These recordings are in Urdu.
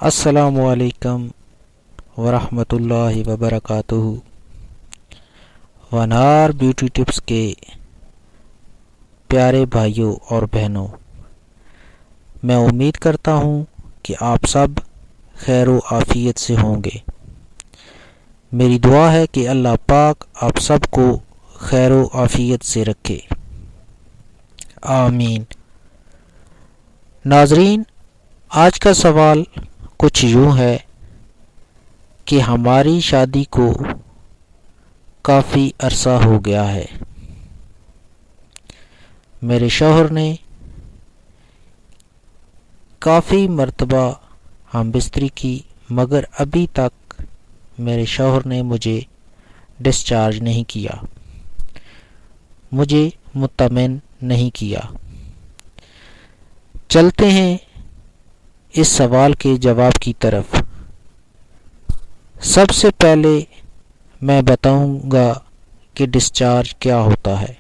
السلام علیکم ورحمۃ اللہ وبرکاتہ۔ ونار بیوٹی ٹپس کے پیارے بھائیوں اور بہنوں، میں امید کرتا ہوں کہ آپ سب خیر و عافیت سے ہوں گے۔ میری دعا ہے کہ اللہ پاک آپ سب کو خیر و عافیت سے رکھے، آمین۔ ناظرین، آج کا سوال کچھ یوں ہے کہ ہماری شادی کو کافی عرصہ ہو گیا ہے۔ میرے شوہر نے کافی مرتبہ ہم بستری کی، مگر ابھی تک میرے شوہر نے مجھے ڈسچارج نہیں کیا، مجھے مطمئن نہیں کیا۔ چلتے ہیں اس سوال کے جواب کی طرف۔ سب سے پہلے میں بتاؤں گا کہ ڈسچارج کیا ہوتا ہے۔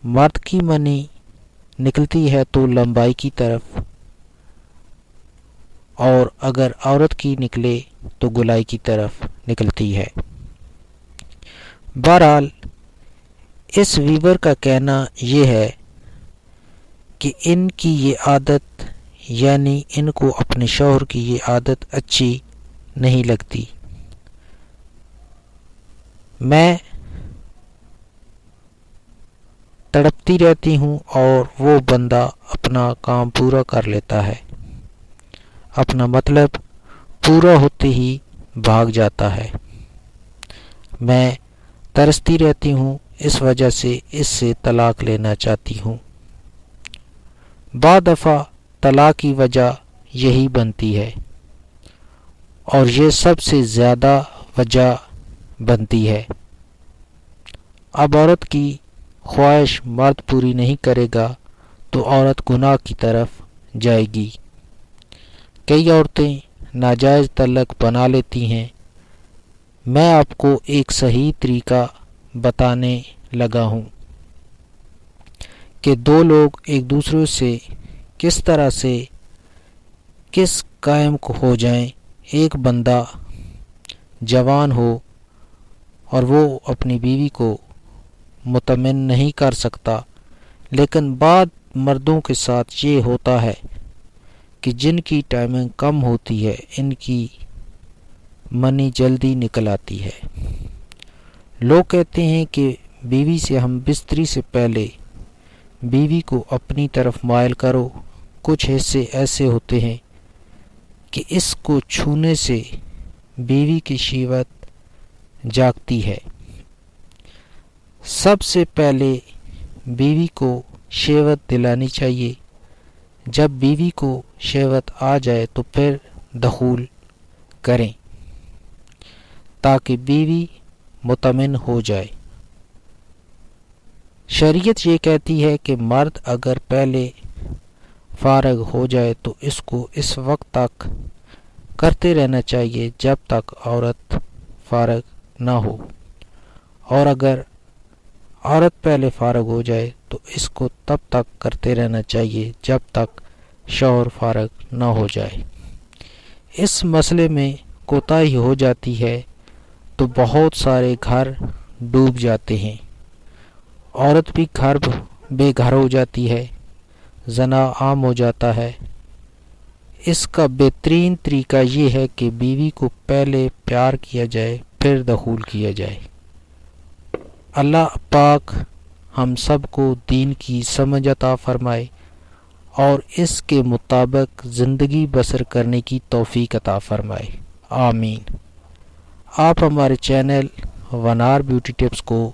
مرد کی منی نکلتی ہے تو لمبائی کی طرف، اور اگر عورت کی نکلے تو گولائی کی طرف نکلتی ہے۔ بہرحال اس ویور کا کہنا یہ ہے کہ ان کی یہ عادت، یعنی ان کو اپنے شوہر کی یہ عادت اچھی نہیں لگتی۔ میں تڑپتی رہتی ہوں اور وہ بندہ اپنا کام پورا کر لیتا ہے، اپنا مطلب پورا ہوتے ہی بھاگ جاتا ہے۔ میں ترستی رہتی ہوں، اس وجہ سے اس سے طلاق لینا چاہتی ہوں۔ بعض دفعہ طلاق کی وجہ یہی بنتی ہے، اور یہ سب سے زیادہ وجہ بنتی ہے۔ اب عورت کی خواہش مرد پوری نہیں کرے گا تو عورت گناہ کی طرف جائے گی۔ کئی عورتیں ناجائز تعلق بنا لیتی ہیں۔ میں آپ کو ایک صحیح طریقہ بتانے لگا ہوں کہ دو لوگ ایک دوسرے سے کس طرح سے قائم ہو جائیں۔ ایک بندہ جوان ہو اور وہ اپنی بیوی کو مطمئن نہیں کر سکتا، لیکن بعض مردوں کے ساتھ یہ ہوتا ہے کہ جن کی ٹائمنگ کم ہوتی ہے، ان کی منی جلدی نکل آتی ہے۔ لوگ کہتے ہیں کہ بیوی سے ہم بستری سے پہلے بیوی کو اپنی طرف مائل کرو۔ کچھ حصے ایسے ہوتے ہیں کہ اس کو چھونے سے بیوی کی شہوت جاگتی ہے۔ سب سے پہلے بیوی کو شہوت دلانی چاہیے۔ جب بیوی کو شہوت آ جائے تو پھر دخول کریں تاکہ بیوی مطمئن ہو جائے۔ شریعت یہ کہتی ہے کہ مرد اگر پہلے فارغ ہو جائے تو اس کو اس وقت تک کرتے رہنا چاہیے جب تک عورت فارغ نہ ہو، اور اگر عورت پہلے فارغ ہو جائے تو اس کو تب تک کرتے رہنا چاہیے جب تک شوہر فارغ نہ ہو جائے۔ اس مسئلے میں کوتاہی ہو جاتی ہے تو بہت سارے گھر ڈوب جاتے ہیں، عورت بھی بے گھر ہو جاتی ہے، زنا عام ہو جاتا ہے۔ اس کا بہترین طریقہ یہ ہے کہ بیوی کو پہلے پیار کیا جائے، پھر دخول کیا جائے۔ اللہ پاک ہم سب کو دین کی سمجھ عطا فرمائے اور اس کے مطابق زندگی بسر کرنے کی توفیق عطا فرمائے، آمین۔ آپ ہمارے چینل ونار بیوٹی ٹپس کو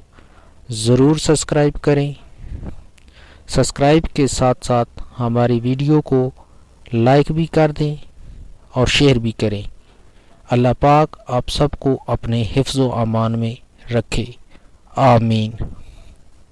ضرور سبسکرائب کریں۔ سبسکرائب کے ساتھ ساتھ ہماری ویڈیو کو لائک بھی کر دیں اور شیئر بھی کریں۔ اللہ پاک آپ سب کو اپنے حفظ و امان میں رکھے، آمین۔